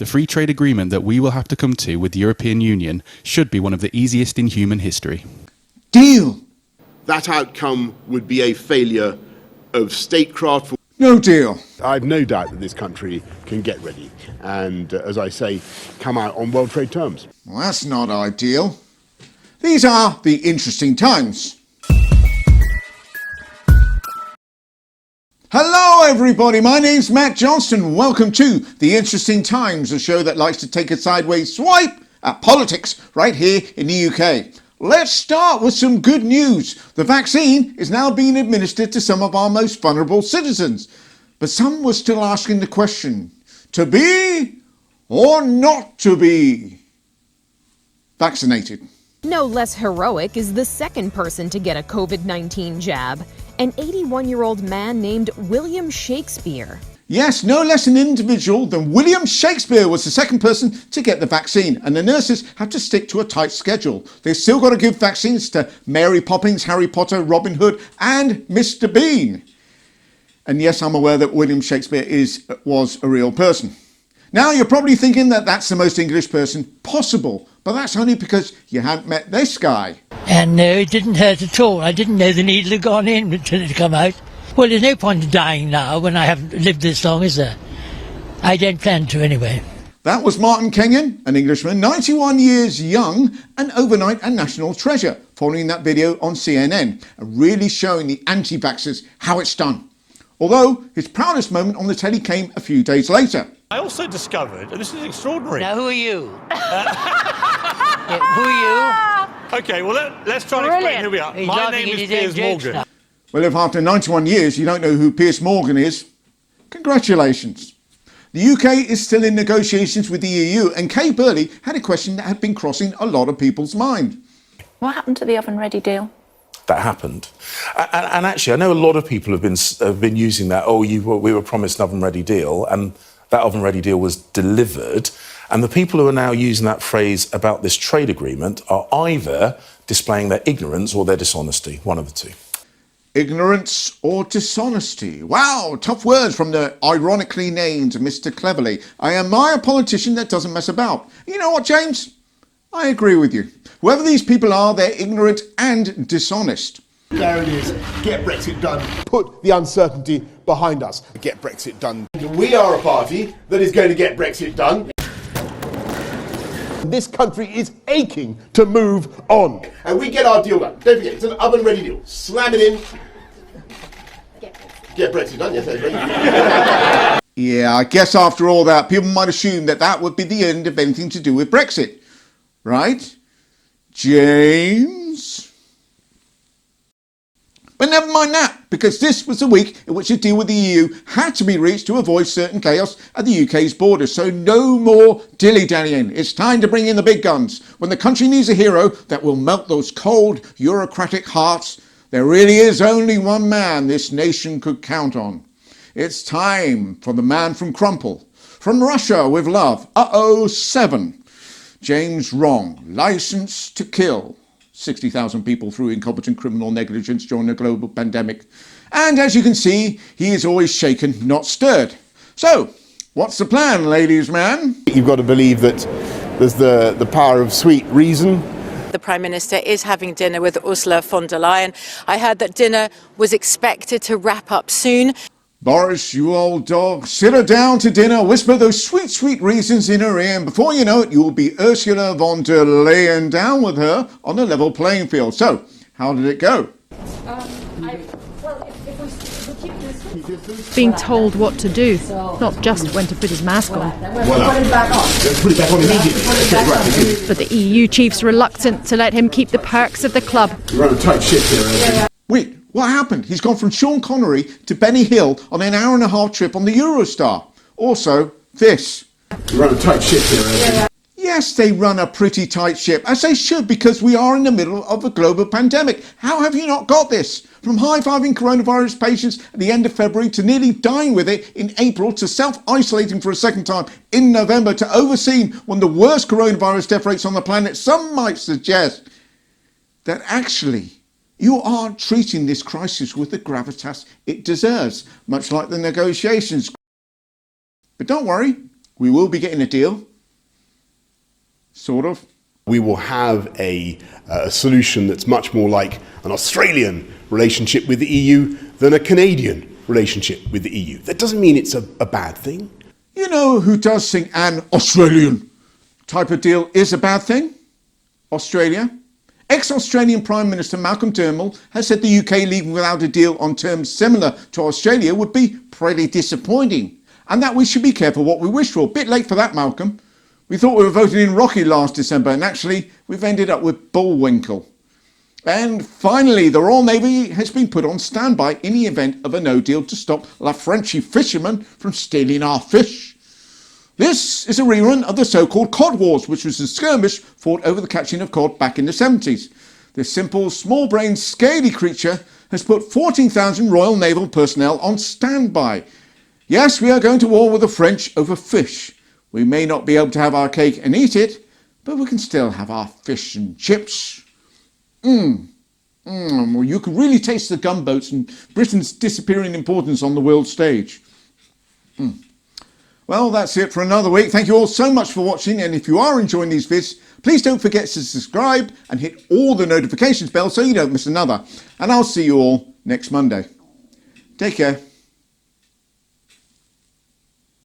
The free trade agreement that we will have to come to with the European Union should be one of the easiest in human history. Deal. That outcome would be a failure of statecraft. No deal. I've no doubt that this country can get ready and, as I say, come out on world trade terms. Well, that's not ideal. These are the interesting times. Hello everybody, my name's Matt Johnston. Welcome to The Interesting Times, a show that likes to take a sideways swipe at politics right here in the UK. Let's start with some good news. The vaccine is now being administered to some of our most vulnerable citizens. But some were still asking the question, to be or not to be vaccinated? No less heroic is the second person to get a COVID-19 jab, an 81-year-old man named William Shakespeare. Yes, no less an individual than William Shakespeare was the second person to get the vaccine, and the nurses had to stick to a tight schedule. They've still got to give vaccines to Mary Poppins, Harry Potter, Robin Hood, and Mr. Bean. And yes, I'm aware that William Shakespeare was a real person. Now, you're probably thinking that that's the most English person possible, but that's only because you haven't met this guy. And no, it didn't hurt at all. I didn't know the needle had gone in until it had come out. Well, there's no point in dying now when I haven't lived this long, is there? I don't plan to anyway. That was Martin Kenyon, an Englishman, 91 years young and overnight a national treasure, following that video on CNN and really showing the anti-vaxxers how it's done. Although his proudest moment on the telly came a few days later. I also discovered, and this is extraordinary. Now, who are you? Yeah, who are you? Okay, well, let's try and explain who we are. My name is Piers Morgan. Now. Well, if after 91 years you don't know who Piers Morgan is, congratulations. The UK is still in negotiations with the EU, and Kay Burley had a question that had been crossing a lot of people's mind. What happened to the oven-ready deal? That happened. And actually, I know a lot of people have been using that, we were promised an oven-ready deal, and that oven-ready deal was delivered. And the people who are now using that phrase about this trade agreement are either displaying their ignorance or their dishonesty, one of the two. Ignorance or dishonesty? Wow, tough words from the ironically named Mr. Cleverly. I admire a politician that doesn't mess about. You know what, James? I agree with you. Whoever these people are, they're ignorant and dishonest. There it is. Get Brexit done. Put the uncertainty behind us. Get Brexit done. We are a party that is going to get Brexit done. This country is aching to move on. And we get our deal done. Don't forget, it's an oven-ready deal. Slam it in. Get Brexit done, yes, that's right. Yeah, I guess after all that, people might assume that that would be the end of anything to do with Brexit. Right? James? But never mind that, because this was the week in which a deal with the EU had to be reached to avoid certain chaos at the UK's borders. So no more dilly-dallying. It's time to bring in the big guns. When the country needs a hero that will melt those cold, bureaucratic hearts, there really is only one man this nation could count on. It's time for the man from Crumple, from Russia with love, 7. James Wrong, Licence to Kill. 60,000 people through incompetent criminal negligence during the global pandemic. And as you can see, he is always shaken, not stirred. So, what's the plan, ladies man? You've got to believe that there's the power of sweet reason. The Prime Minister is having dinner with Ursula von der Leyen. I heard that dinner was expected to wrap up soon. Boris, you old dog, sit her down to dinner, whisper those sweet, sweet reasons in her ear, and before you know it, you will be Ursula von der Leyen down with her on a level playing field. So, how did it go? Being told what to do, not just when to put his mask on. Put it back on immediately. But the EU chief's reluctant to let him keep the perks of the club. You run a tight ship here. Wait, what happened? He's gone from Sean Connery to Benny Hill on an hour-and-a-half trip on the Eurostar. Also, this. You run a tight ship here. Yes, they run a pretty tight ship, as they should, because we are in the middle of a global pandemic. How have you not got this? From high-fiving coronavirus patients at the end of February to nearly dying with it in April to self-isolating for a second time in November to overseeing one of the worst coronavirus death rates on the planet, some might suggest that actually you aren't treating this crisis with the gravitas it deserves, much like the negotiations. But don't worry, we will be getting a deal. Sort of. We will have a solution that's much more like an Australian relationship with the EU than a Canadian relationship with the EU. That doesn't mean it's a bad thing. You know who does think an Australian type of deal is a bad thing? Australia. Ex-Australian Prime Minister Malcolm Turnbull has said the UK leaving without a deal on terms similar to Australia would be pretty disappointing, and that we should be careful what we wish for. Bit late for that, Malcolm. We thought we were voting in Rocky last December, and actually we've ended up with Bullwinkle. And finally, the Royal Navy has been put on standby in the event of a no deal to stop La Frenchy fishermen from stealing our fish. This is a rerun of the so-called Cod Wars, which was a skirmish fought over the catching of cod back in the 70s. This simple, small-brained, scaly creature has put 14,000 Royal Naval personnel on standby. Yes, we are going to war with the French over fish. We may not be able to have our cake and eat it, but we can still have our fish and chips. Well, you can really taste the gunboats and Britain's disappearing importance on the world stage. Well, that's it for another week. Thank you all so much for watching, and if you are enjoying these vids, please don't forget to subscribe and hit all the notifications bell so you don't miss another. And I'll see you all next Monday. Take care.